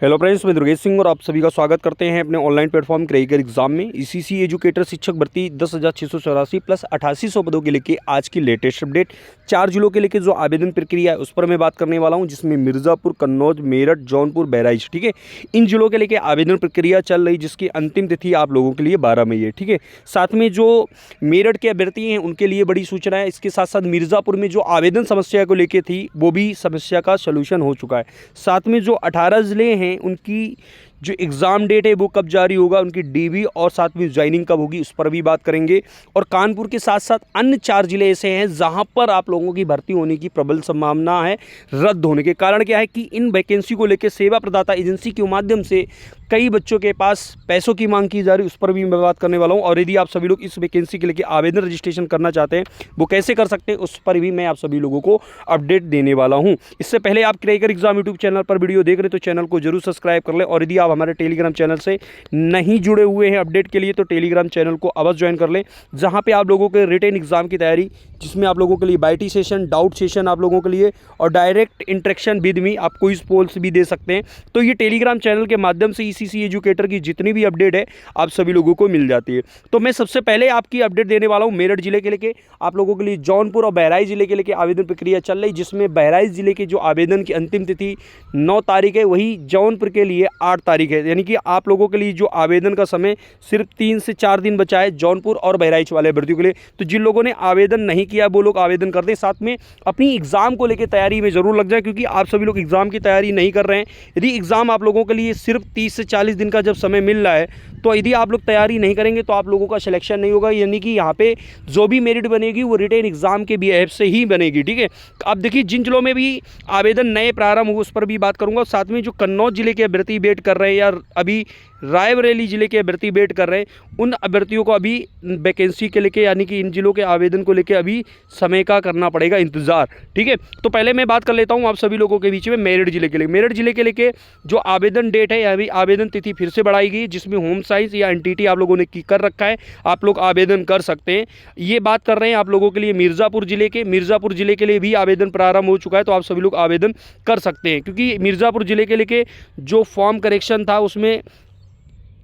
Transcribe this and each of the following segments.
Hello friends, मैं दुर्गेश सिंह और आप सभी का स्वागत करते हैं अपने ऑनलाइन प्लेटफॉर्म क्रेकर एग्जाम में। ईसीसी एजुकेटर शिक्षक भर्ती 10,684 प्लस 8800 पदों के लेके आज की लेटेस्ट अपडेट 4 जिलों के लेके जो आवेदन प्रक्रिया है उस पर मैं बात करने वाला हूं, जिसमें मिर्ज़ापुर, कन्नौज, मेरठ, जौनपुर, बहराइच, ठीक है, इन जिलों के लेके आवेदन प्रक्रिया चल रही, जिसकी अंतिम तिथि आप लोगों के लिए 12 मई है। ठीक है, साथ में जो मेरठ के अभ्यर्थी हैं उनके लिए बड़ी सूचना है। इसके साथ साथ मिर्ज़ापुर में जो आवेदन समस्या को लेकर थी वो भी समस्या का सलूशन हो चुका है। साथ में जो 18 ज़िले हैं उनकी जो एग्ज़ाम डेट है वो कब जारी होगा, उनकी डीवी और साथ में ज्वाइनिंग कब होगी उस पर भी बात करेंगे। और कानपुर के साथ साथ अन्य 4 जिले ऐसे हैं जहां पर आप लोगों की भर्ती होने की प्रबल संभावना है रद्द होने के। कारण क्या है कि इन वैकेंसी को लेकर सेवा प्रदाता एजेंसी के माध्यम से कई बच्चों के पास पैसों की मांग की जा रही है, उस पर भी मैं बात करने वाला हूं। और यदि आप सभी लोग इस वैकेंसी के लेकर आवेदन रजिस्ट्रेशन करना चाहते हैं वो कैसे कर सकते हैं उस पर भी मैं आप सभी लोगों को अपडेट देने वाला हूं। इससे पहले आप क्रेकर एग्जाम यूट्यूब चैनल पर वीडियो देख रहे हैं तो चैनल को जरूर सब्सक्राइब कर लें। और यदि आप हमारे टेलीग्राम चैनल से नहीं जुड़े हुए हैं अपडेट के लिए तो टेलीग्राम चैनल को अवश्य ज्वाइन कर लें, जहां पे आप लोगों के रिटेन एग्जाम की तैयारी, जिसमें आप लोगों के लिए बाईटी सेशन, डाउट सेशन आप लोगों के लिए और डायरेक्ट इंटरेक्शन विद मी, आप क्विज पोल्स भी दे सकते हैं। तो ये टेलीग्राम चैनल के माध्यम से ईसीसी एजुकेटर की जितनी भी अपडेट है आप सभी लोगों को मिल जाती है। तो मैं सबसे पहले आपकी अपडेट देने वाला हूं मेरठ जिले के लेके, आप लोगों के लिए जौनपुर और बहराइच जिले के लेके आवेदन प्रक्रिया चल रही, जिसमें बहराइच जिले के जो आवेदन की अंतिम तिथि 9 तारीख है, वही जौनपुर के लिए 8 तारीख है। यानी कि आप लोगों के लिए जो आवेदन का समय सिर्फ 3 से 4 दिन बचा है जौनपुर और बहराइच वाले अभ्यर्थियों के लिए। तो जिन लोगों ने आवेदन नहीं किया वो लोग आवेदन कर दें, साथ में अपनी एग्जाम को लेकर तैयारी में जरूर लग जाए, क्योंकि आप सभी लोग एग्जाम की तैयारी नहीं कर रहे हैं। यदि एग्जाम आप लोगों के लिए सिर्फ 30 से 40 दिन का जब समय मिल रहा है तो यदि आप लोग तैयारी नहीं करेंगे तो आप लोगों का सिलेक्शन नहीं होगा। यानी कि यहाँ पे जो भी मेरिट बनेगी वो रिटेन एग्जाम के भी ऐप से ही बनेगी। ठीक है, अब देखिए जिन जिलों में भी आवेदन नए प्रारंभ हुए उस पर भी बात करूंगा। साथ में जो कन्नौज जिले के अभ्यर्थी वेट कर रहे हैं या अभी रायबरेली जिले के अभ्यर्थी वेट कर रहे हैं, उन अभ्यर्थियों को अभी वैकेंसी के लेके यानी कि इन जिलों के आवेदन को लेके अभी समय का करना पड़ेगा इंतजार। ठीक है, तो पहले मैं बात कर लेता हूं आप सभी लोगों के बीच में मेरठ जिले के लिए। मेरठ जिले के लेके जो आवेदन डेट है अभी आवेदन तिथि फिर से बढ़ाई गई, जिसमें होम साइंस या एनटीटी आप लोगों ने कर रखा है, आप लोग आवेदन कर सकते हैं। ये बात कर रहे हैं आप लोगों के लिए मिर्ज़ापुर जिले के लिए भी आवेदन प्रारंभ हो चुका है, तो आप सभी लोग आवेदन कर सकते हैं। क्योंकि मिर्ज़ापुर जिले के लेके जो फॉर्म करेक्शन था उसमें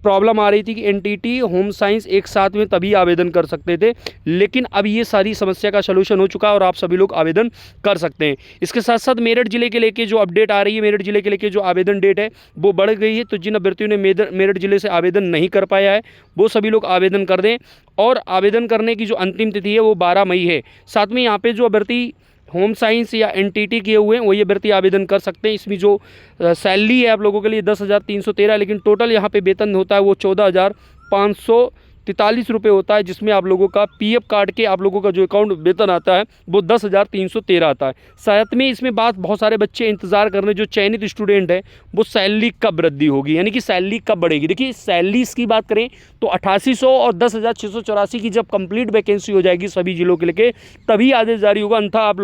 प्रॉब्लम आ रही थी कि एनटीटी होम साइंस एक साथ में तभी आवेदन कर सकते थे, लेकिन अब ये सारी समस्या का सलूशन हो चुका है और आप सभी लोग आवेदन कर सकते हैं। इसके साथ साथ मेरठ जिले के लेके जो अपडेट आ रही है, मेरठ जिले के लेके जो आवेदन डेट है वो बढ़ गई है। तो जिन अभ्यर्थियों ने मेरठ जिले से आवेदन नहीं कर पाया है वो सभी लोग आवेदन कर दें, और आवेदन करने की जो अंतिम तिथि है वो 12 मई है। साथ में यहाँ पर जो अभ्यर्थी होम साइंस या एनटीटी किए हुए हैं वही अभ्यर्थी आवेदन कर सकते हैं। इसमें जो सैलरी है आप लोगों के लिए 10,313, लेकिन टोटल यहाँ पे वेतन होता है वो 14,543 रुपये होता है, जिसमें आप लोगों का पीएफ काट के आप लोगों का जो अकाउंट वेतन आता है वो 10,313 आता है। साथ में इसमें बहुत सारे बच्चे इंतजार कर रहे हैं, जो चयनित स्टूडेंट है वो सैलरी कब वृद्धि होगी, यानी कि सैलरी कब बढ़ेगी। देखिए सैलरी की बात करें तो 8800 और 10,684 की जब कंप्लीट वैकेंसी हो जाएगी सभी जिलों के लेके तभी आदेश जारी होगा, अन्यथा आप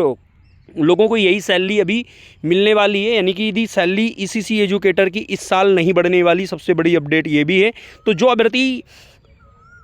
लोगों को यही सैलरी अभी मिलने वाली है। यानी कि यदि सैलरी ईसीसी एजुकेटर की इस साल नहीं बढ़ने वाली, सबसे बड़ी अपडेट ये भी है। तो जो अभ्यर्थी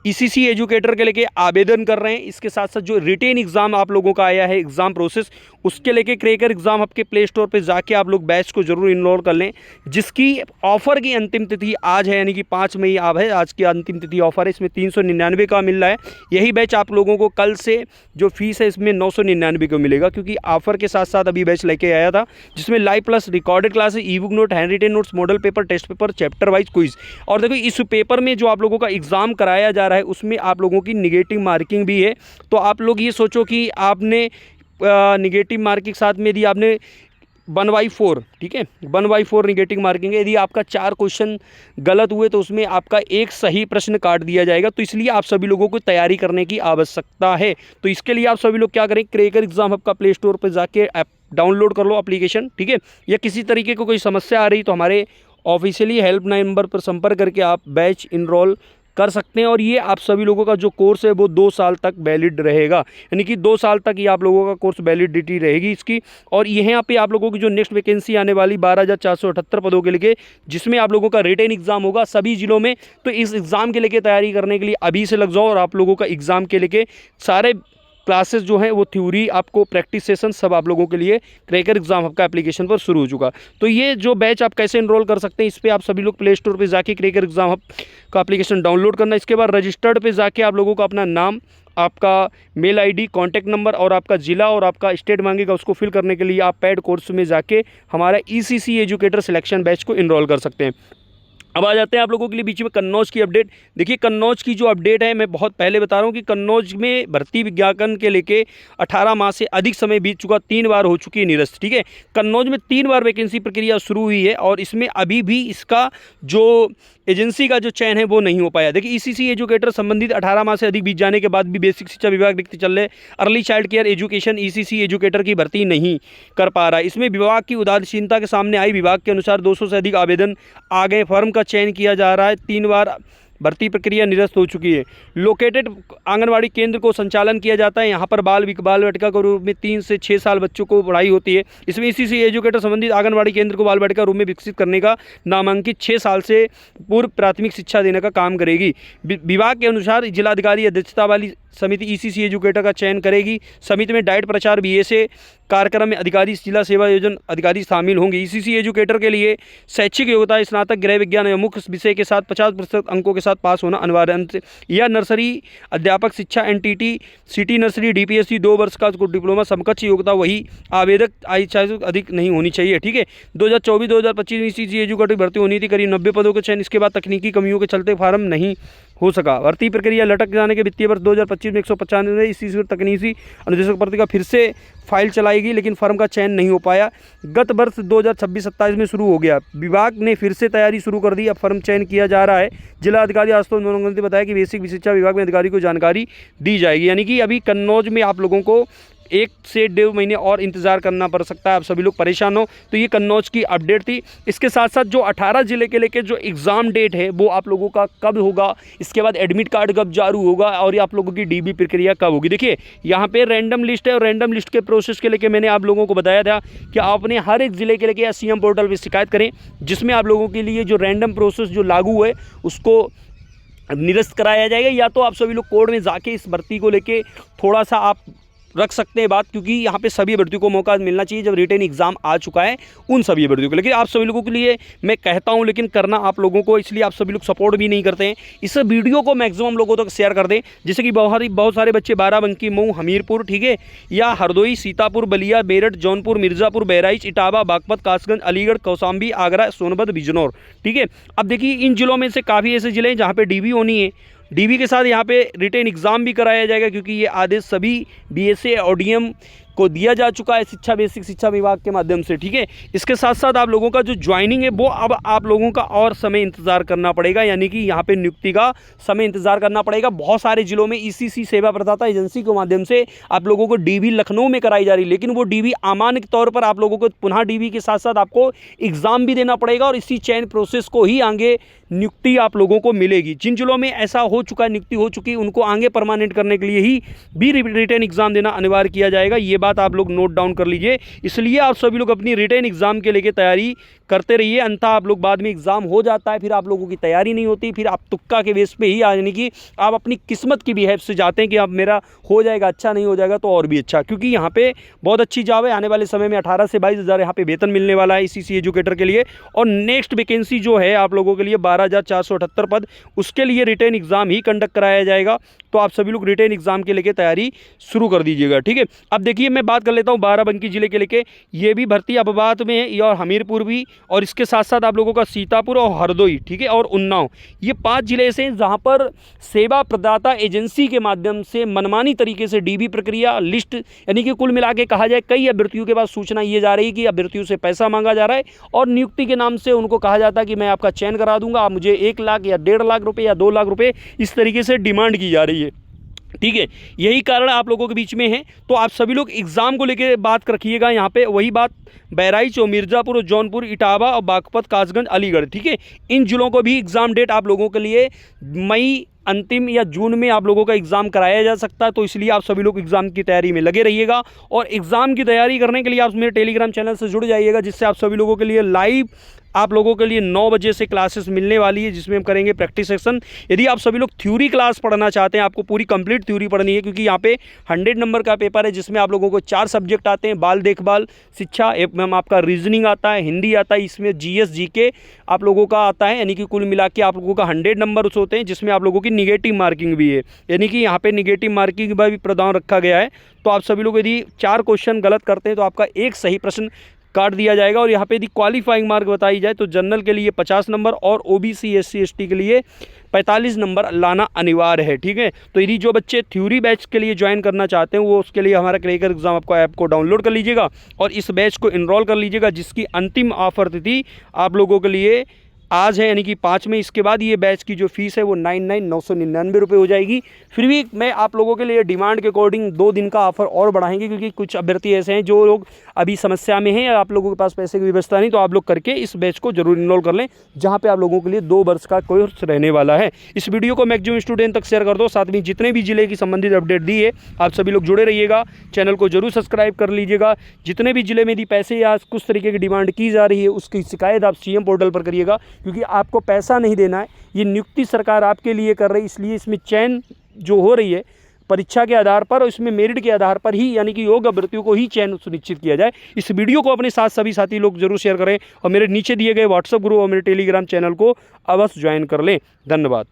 ईसीसी एजुकेटर के लेके आवेदन कर रहे हैं, इसके साथ साथ जो रिटेन एग्जाम आप लोगों का आया है एग्जाम प्रोसेस, उसके लेके क्रेकर एग्जाम आपके प्ले स्टोर पे जाके आप लोग बैच को जरूर इनरोल कर लें, जिसकी ऑफर की अंतिम तिथि आज है, यानी कि 5 मई अब है, आज की अंतिम तिथि ऑफर है। इसमें 399 का मिल रहा है। यही बैच आप लोगों को कल से जो फीस है इसमें 999 को मिलेगा, क्योंकि ऑफर के साथ साथ अभी बैच लेके आया था, जिसमें live plus recorded classes, e book note, hand written notes, model paper, test paper, chapter wise quiz. और देखो इस पेपर में जो आप लोगों का एग्जाम कराया जा रहा है उसमें आप लोगों की निगेटिव मार्किंग भी है। तो आप लोग ये सोचो कि आपने निगेटिव मार्किंग के साथ में यदि आपने 1/4, ठीक है, 1/4 निगेटिव मार्किंग है, यदि आपका 4 क्वेश्चन गलत हुए तो उसमें आपका एक सही प्रश्न काट दिया जाएगा। तो इसलिए आप सभी लोगों को तैयारी करने की आवश्यकता है। तो इसके लिए आप सभी लोग क्या करें, क्रेकर एग्जाम हब का प्ले स्टोर पर जाके ऐप डाउनलोड कर लो एप्लीकेशन, ठीक है। या किसी तरीके को कोई समस्या आ रही तो हमारे ऑफिशियली हेल्पलाइन नंबर पर संपर्क करके आप बैच इनरोल कर सकते हैं। और ये आप सभी लोगों का जो कोर्स है वो 2 साल तक वैलिड रहेगा, यानी कि 2 साल तक ये आप लोगों का कोर्स वैलिडिटी रहेगी इसकी। और यहाँ पे आप लोगों की जो नेक्स्ट वैकेंसी आने वाली 12,478 पदों के लिए, जिसमें आप लोगों का रिटेन एग्जाम होगा सभी जिलों में। तो इस एग्ज़ाम के लेके तैयारी करने के लिए अभी से लग जाओ और आप लोगों का एग्ज़ाम के लेके सारे क्लासेस जो हैं वो थ्योरी, आपको प्रैक्टिस सेशन सब आप लोगों के लिए क्रैकर एग्जाम हब का एप्लीकेशन पर शुरू हो चुका। तो ये जो बैच आप कैसे इनरोल कर सकते हैं, इस पर आप सभी लोग प्ले स्टोर पर जाके क्रैकर एग्जाम हब का एप्लीकेशन डाउनलोड करना। इसके बाद रजिस्टर्ड पे जाके आप लोगों को अपना नाम, आपका मेल आईडी, कॉन्टैक्ट नंबर और आपका ज़िला और आपका स्टेट मांगेगा, उसको फिल करने के लिए आप पेड कोर्स में जाके हमारा ECC एजुकेटर सिलेक्शन बैच को इनरोल कर सकते हैं। अब आ जाते हैं आप लोगों के लिए बीच में कन्नौज की अपडेट। देखिए कन्नौज की जो अपडेट है, मैं बहुत पहले बता रहा हूँ कि कन्नौज में भर्ती विज्ञापन के लेके 18 माह से अधिक समय बीत चुका, 3 बार हो चुकी है निरस्त। ठीक है, कन्नौज में 3 बार वैकेंसी प्रक्रिया शुरू हुई है और इसमें अभी भी इसका जो एजेंसी का जो चयन है वो नहीं हो पाया। देखिए ECC एजुकेटर संबंधित 18 माह से अधिक बीत जाने के बाद भी बेसिक शिक्षा विभाग रिक्त चल रहे early child care education ECC educator की भर्ती नहीं कर पा रहा है। इसमें विभाग की उदासीनता के सामने आई। विभाग के अनुसार 200 से अधिक आवेदन आ गए, फर्म का चयन किया जा रहा है, 3 बार भर्ती प्रक्रिया निरस्त हो चुकी है। लोकेटेड आंगनवाड़ी केंद्र को संचालन किया जाता है। यहाँ पर बाल वाटिका के रूप में 3 से 6 साल बच्चों को पढ़ाई होती है। इसमें ECC एजुकेटर संबंधित आंगनवाड़ी केंद्र को बाल वाटिका रूप में विकसित करने का नामांकित 6 साल से पूर्व प्राथमिक शिक्षा देने का काम करेगी। विभाग के अनुसार जिलाधिकारी अध्यक्षता वाली समिति ECC एजुकेटर का चयन करेगी। समिति में डाइट प्रचार BSA कार्यक्रम में अधिकारी, जिला सेवा योजना अधिकारी शामिल होंगे। ECC एजुकेटर के लिए शैक्षिक योग्यता स्नातक गृह विज्ञान एवं मुख्य विषय के साथ 50% अंकों के साथ पास होना अनिवार्य या नर्सरी अध्यापक शिक्षा NTT सिटी नर्सरी DPSC 2 वर्ष का डिप्लोमा समकक्ष योग्यता वही आवेदक आयु अधिक नहीं होनी चाहिए। ठीक है, 2024-2025 में ECC एजुकेटर भर्ती होनी थी, करीब 90 पदों के चयन इसके बाद तकनीकी कमियों के चलते फार्म नहीं हो सका। भर्ती प्रक्रिया लटक जाने के वित्तीय वर्ष 2025 में 195 ECC तकनीकी अनुदेशक भर्ती का फिर से फाइल चलाएगी, लेकिन फर्म का चयन नहीं हो पाया। गत वर्ष 2026-27 में शुरू हो गया, विभाग ने फिर से तैयारी शुरू कर दी, अब फर्म चयन किया जा रहा है। जिला अधिकारी आशुतोष मनोहर ने बताया कि बेसिक शिक्षा विभाग में अधिकारी को जानकारी दी जाएगी। यानी कि अभी कन्नौज में आप लोगों को 1 से 1.5 महीने और इंतज़ार करना पड़ सकता है। आप सभी लोग परेशान हो, तो ये कन्नौज की अपडेट थी। इसके साथ साथ जो 18 ज़िले के लेके जो एग्ज़ाम डेट है वो आप लोगों का कब होगा, इसके बाद एडमिट कार्ड कब जारी होगा और ये आप लोगों की DB प्रक्रिया कब होगी। देखिए यहाँ पे रैंडम लिस्ट है और रैंडम लिस्ट के प्रोसेस के लेके मैंने आप लोगों को बताया था कि आपने हर एक ज़िले के लेके CM पोर्टल पर शिकायत करें, जिसमें आप लोगों के लिए जो रैंडम प्रोसेस जो लागू है उसको निरस्त कराया जाएगा। या तो आप सभी लोग कोर्ट में जाके इस भर्ती को लेके थोड़ा सा आप रख सकते हैं बात, क्योंकि यहाँ पे सभी अभ्यर्थियों को मौका मिलना चाहिए जब रिटन एग्जाम आ चुका है उन सभी अभ्यर्थियों को। लेकिन आप सभी लोगों के लिए मैं कहता हूँ, लेकिन करना आप लोगों को, इसलिए आप सभी लोग सपोर्ट भी नहीं करते हैं। इस वीडियो को मैक्सिमम लोगों तक शेयर कर दें, जैसे कि बहुत सारे बच्चे बाराबंकी, मऊ, हमीरपुर, ठीक है, या हरदोई, सीतापुर, बलिया, मेरठ, जौनपुर, मिर्ज़ापुर, बहराइच, इटावा, बागपत, कासगंज, अलीगढ़, कौशाम्बी, आगरा, सोनभद्र, बिजनौर। ठीक है, अब देखिए इन जिलों में से काफ़ी ऐसे जिले हैं जहाँ पर DB होनी है। DB के साथ यहाँ पे रिटेन एग्ज़ाम भी कराया जाएगा, क्योंकि ये आदेश सभी BSA ODM को दिया जा चुका है शिक्षा बेसिक शिक्षा विभाग के माध्यम से। ठीक है, इसके साथ साथ आप लोगों का जो ज्वाइनिंग है वो अब आप लोगों का और समय इंतज़ार करना पड़ेगा, यानी कि यहाँ पे नियुक्ति का समय इंतज़ार करना पड़ेगा। बहुत सारे जिलों में ECC सेवा प्रदाता एजेंसी के माध्यम से आप लोगों को DB लखनऊ में कराई जा रही है, लेकिन वो DB अमान्य तौर पर आप लोगों को पुनः DB के साथ साथ आपको एग्ज़ाम भी देना पड़ेगा और इसी चयन प्रोसेस को ही आगे नियुक्ति आप लोगों को मिलेगी। जिन जिलों में ऐसा हो चुका है, नियुक्ति हो चुकी है, उनको आगे परमानेंट करने के लिए ही भी रिटन एग्ज़ाम देना अनिवार्य किया जाएगा। ये बात आप लोग नोट डाउन कर लीजिए। इसलिए आप सभी लोग अपनी रिटन एग्ज़ाम के लेके तैयारी करते रहिए, अन्यथा आप लोग बाद में एग्ज़ाम हो जाता है, फिर आप लोगों की तैयारी नहीं होती, फिर आप तुक्का के बेस पे ही, यानी कि आप अपनी किस्मत की भी हेल्प से जाते हैं कि अब मेरा हो जाएगा, अच्छा नहीं हो जाएगा तो और भी अच्छा, क्योंकि यहाँ पे बहुत अच्छी जॉब है। आने वाले समय में 18 से 22 हज़ार यहाँ पे वेतन मिलने वाला है ECC एजुकेटर के लिए। और नेक्स्ट वैकेंसी जो है आप लोगों के लिए 12,478 पद, उसके लिए रिटन एग्ज़ाम ही कंडक्ट कराया जाएगा। तो आप सभी लोग रिटन एग्ज़ाम के लेके तैयारी शुरू कर दीजिएगा। ठीक है, अब देखिए मैं बात कर लेता हूँ बाराबंकी जिले के लेके, ये भी भर्ती अपवाद में है, और हमीरपुर भी, और इसके साथ साथ आप लोगों का सीतापुर और हरदोई, ठीक है, और उन्नाव, ये 5 जिले ऐसे हैं जहाँ पर सेवा प्रदाता एजेंसी के माध्यम से मनमानी तरीके से DB प्रक्रिया लिस्ट, यानी कि कुल मिला के कहा जाए कई अभ्यर्थियों के पास सूचना ये जा रही है कि अभ्यर्थियों से पैसा मांगा जा रहा है और नियुक्ति के नाम से उनको कहा जाता है कि मैं आपका चयन करा दूंगा, आप मुझे 1 लाख या 1.5 लाख रुपये या 2 लाख रुपये इस तरीके से डिमांड की जा रही है। ठीक है, यही कारण आप लोगों के बीच में है। तो आप सभी लोग एग्ज़ाम को लेकर बात रखिएगा। यहाँ पे वही बात बहराइच और मिर्ज़ापुर और जौनपुर, इटावा और बागपत, कासगंज, अलीगढ़, ठीक है, इन जिलों को भी एग्ज़ाम डेट आप लोगों के लिए मई अंतिम या जून में आप लोगों का एग्ज़ाम कराया जा सकता है। तो इसलिए आप सभी लोग एग्ज़ाम की तैयारी में लगे रहिएगा, और एग्ज़ाम की तैयारी करने के लिए आप मेरे टेलीग्राम चैनल से जुड़ जाइएगा, जिससे आप सभी लोगों के लिए लाइव आप लोगों के लिए 9 बजे से क्लासेस मिलने वाली है, जिसमें हम करेंगे प्रैक्टिस सेक्शन। यदि आप सभी लोग थ्योरी क्लास पढ़ना चाहते हैं, आपको पूरी कंप्लीट थ्योरी पढ़नी है, क्योंकि यहाँ पे 100 नंबर का पेपर है, जिसमें आप लोगों को 4 सब्जेक्ट आते हैं, बाल देखभाल शिक्षा, एवं आपका रीजनिंग आता है, हिंदी आता है, इसमें जीएस जीके आप लोगों का आता है, यानी कि कुल मिला के आप लोगों का 100 नंबर होते हैं, जिसमें आप लोगों की निगेटिव मार्किंग भी है, यानी कि यहाँ पे निगेटिव मार्किंग का भी प्रावधान रखा गया है। तो आप सभी लोग यदि 4 क्वेश्चन गलत करते हैं तो आपका एक सही प्रश्न काट दिया जाएगा। और यहाँ पे यदि क्वालिफाइंग मार्क बताई जाए तो जनरल के लिए 50 नंबर और ओबीसी एससी एसटी के लिए 45 नंबर लाना अनिवार्य है, ठीक है। तो यदि जो बच्चे थ्योरी बैच के लिए ज्वाइन करना चाहते हैं, वो उसके लिए हमारा क्रेकर एग्जाम आपको ऐप को डाउनलोड कर लीजिएगा और इस बैच को इनरोल कर लीजिएगा, जिसकी अंतिम ऑफर तिथि आप लोगों के लिए आज है, यानी कि 5 में। इसके बाद ये बैच की जो फीस है वो 999 रुपये हो जाएगी। फिर भी मैं आप लोगों के लिए डिमांड के अकॉर्डिंग 2 दिन का ऑफर और बढ़ाएंगे, क्योंकि कुछ अभ्यर्थी ऐसे हैं जो लोग अभी समस्या में हैं या आप लोगों के पास पैसे की व्यवस्था नहीं, तो आप लोग करके इस बैच को जरूर इनरोल कर लें, जहाँ पे आप लोगों के लिए 2 वर्ष का कोर्स रहने वाला है। इस वीडियो को मैक्सिमम स्टूडेंट तक शेयर कर दो, साथ में जितने भी जिले की संबंधित अपडेट दी है आप सभी लोग जुड़े रहिएगा, चैनल को जरूर सब्सक्राइब कर लीजिएगा। जितने भी जिले में यदि पैसे या कुछ तरीके की डिमांड की जा रही है, उसकी शिकायत आप सीएम पोर्टल पर करिएगा, क्योंकि आपको पैसा नहीं देना है, ये नियुक्ति सरकार आपके लिए कर रही है। इसलिए इसमें चयन जो हो रही है परीक्षा के आधार पर और इसमें मेरिट के आधार पर ही, यानी कि योग्य अभ्यर्थियों को ही चयन सुनिश्चित किया जाए। इस वीडियो को अपने साथ सभी साथी लोग जरूर शेयर करें और मेरे नीचे दिए गए व्हाट्सएप ग्रुप और मेरे टेलीग्राम चैनल को अवश्य ज्वाइन कर लें। धन्यवाद।